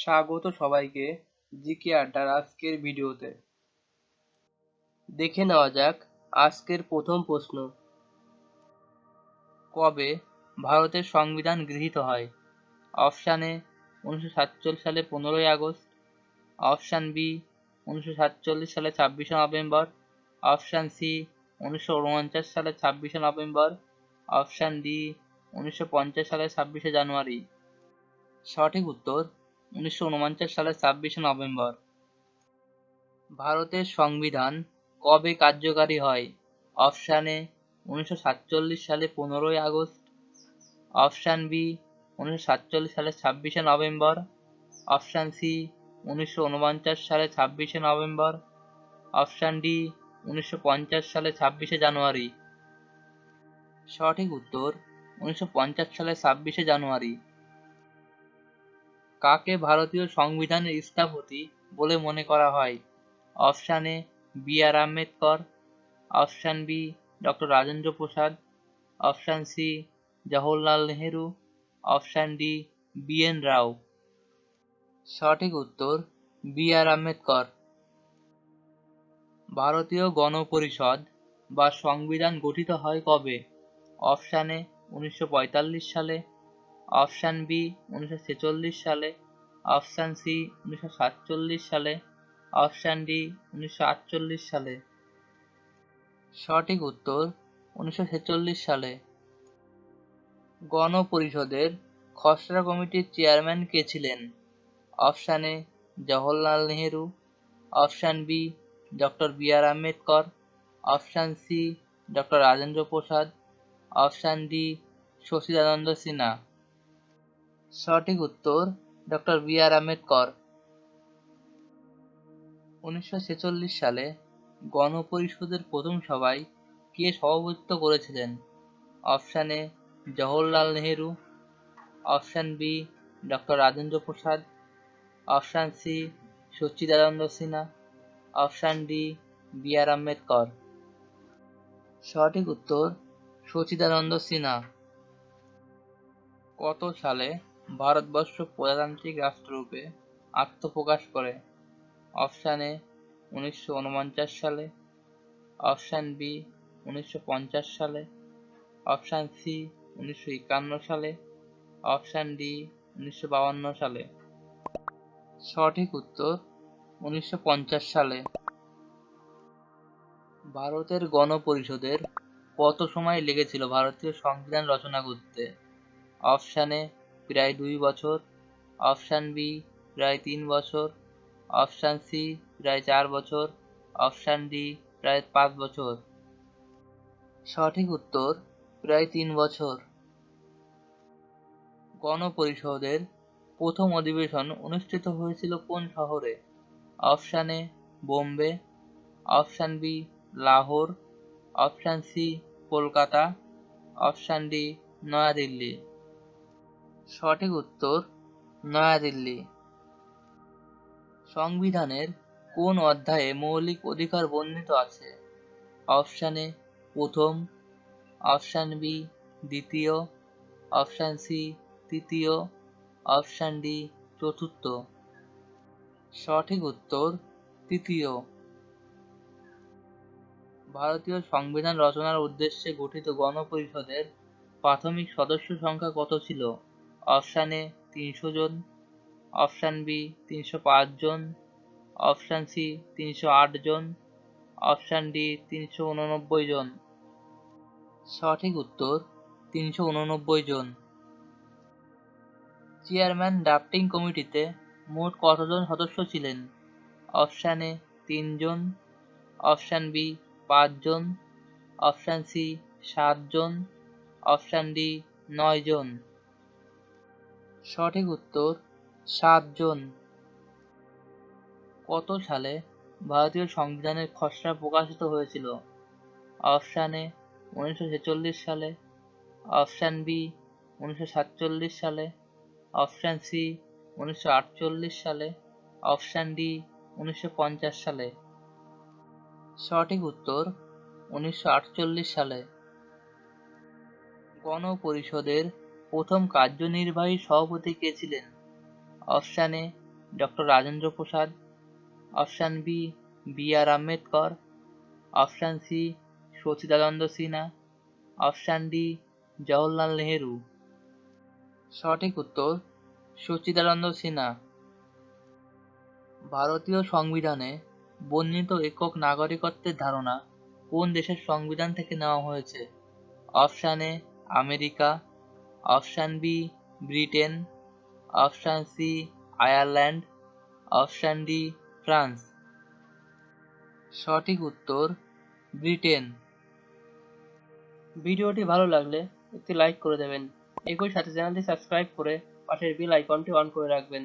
স্বাগত সবাইকে জিকে আড্ডার আজকের ভিডিওতে। দেখে নেওয়া যাক আজকের প্রথম প্রশ্ন। কবে ভারতের সংবিধান গৃহীত হয়? অপশান এ 1947 সালে 15ই আগস্ট, অপশান বি 1947 সালে 26শে নভেম্বর, অপশান সি 1949 সালে 26শে নভেম্বর, অপশান ডি 1950 সালে 26শে জানুয়ারি। সঠিক উত্তর 1949 সালে 26শে নভেম্বর। ভারতের সংবিধান কবে কার্যকারী হয়? অপশান এ 1947 সালে 15ই আগস্ট, অপশান বি 1947 সালে 26শে নভেম্বর, অপশান সি 1949 সালে 26শে নভেম্বর, অপশান ডি 1950 সালে 26শে জানুয়ারি। সঠিক উত্তর 1950 সালে 26শে জানুয়ারি। কাকে ভারতীয় সংবিধানের স্থপতি বলে মনে করা হয়? Option A B R Ambedkar, option B doctor Rajendra Prasad, option C Jawaharlal Nehru, option D B N Rao. সঠিক উত্তর বি আর আম্বেদকর। ভারতীয় গণপরিষদ বা সংবিধান গঠিত হয় কবে? অপশান এ 1945 সালে, অপশান বি 1946 সালে, অপশান সি 1947 সালে, অপশান ডি 1948 সালে। সঠিক উত্তর 1946 সালে। গণপরিষদের খসড়া কমিটির চেয়ারম্যান কে ছিলেন? Option A Jawaharlal Nehru, option B doctor B R Ambedkar, option C doctor Rajendra Prasad, option D Sachchidananda Sinha. সঠিক উত্তর ডক্টর বি আর আম্বেদকর। 1946 সালে গণপরিষদের প্রথম সভায় কে সভাপতিত্ব করেছিলেন? Option A Jawaharlal Nehru, option B doctor Rajendra Prasad, option C Sachchidananda Sinha, option D B R Ambedkar. সঠিক উত্তর সচ্চিদানন্দ সিনহা। কত সালে ভারতবর্ষ প্রজাতান্ত্রিক রাষ্ট্ররূপে আত্মপ্রকাশ করে? অপশান এ 1949 সালে, অপশান বি 1950 সালে, অপশান সি 1951 সালে, অপশান ডি 1952 সালে। সঠিক উত্তর 1950 সালে। ভারতের গণপরিষদের কত সময় লেগেছিল ভারতীয় সংবিধান রচনা করতে? অপশান এ প্রায় 2 বছর, অপশান বি প্রায় 3 বছর, অপশান সি প্রায় 4 বছর, অপশান ডি প্রায় 5 বছর। সঠিক উত্তর প্রায় 3 বছর। গণপরিষদের প্রথম অধিবেশন অনুষ্ঠিত হয়েছিল কোন শহরে? Option A Bombay, option B Lahore, option C Kolkata, option D New Delhi. সঠিক উত্তর নয়াদিল্লি। সংবিধানের কোন অধ্যায়ে মৌলিক অধিকার বর্ণিত আছে? অপশান এ প্রথম, অপশান বি দ্বিতীয়, অপশান সি তৃতীয়, অপশান ডি চতুর্থ। সঠিক উত্তর তৃতীয়। ভারতীয় সংবিধান রচনার উদ্দেশ্যে গঠিত গণপরিষদের প্রাথমিক সদস্য সংখ্যা কত ছিল? অপশান এ 300 জন, অপশান বি 305 জন, অপশান সি 308 জন, অপশান ডি 389 জন। সঠিক উত্তর 389 জন। চেয়ারম্যান ড্রাফটিং কমিটিতে মোট কতজন সদস্য ছিলেন? অপশান এ 3 জন, অপশান বি 5 জন, অপশান সি 7 জন, অপশান ডি 9 জন। সঠিক উত্তর 7 জন। কত সালে ভারতীয় সংবিধানের খসড়া প্রকাশিত হয়েছিল? অপশান এ 1946 সালে, অপশান বি 1947 সালে, অপশান সি 1948 সালে, অপশান ডি 1950 সালে। সঠিক উত্তর 1948 সালে। গণপরিষদের প্রথম কার্যনির্বাহী সভাপতি কে ছিলেন? Option A doctor Rajendra Prasad, option B R Ambedkar, option C Sachchidananda Sinha, option D Jawaharlal Nehru. সঠিক উত্তর সচিদানন্দ সিনহা। ভারতীয় সংবিধানে বর্ণিত একক নাগরিকত্বের ধারণা কোন দেশের সংবিধান থেকে নেওয়া হয়েছে? Option A America, option B Britain, option C Ireland, option D France. সঠিক উত্তর ব্রিটেন। ভিডিওটি ভালো লাগলে একটি লাইক করে দেবেন। একই সাথে চ্যানেলটি সাবস্ক্রাইব করে পাশের বেল আইকনটি অন করে রাখবেন।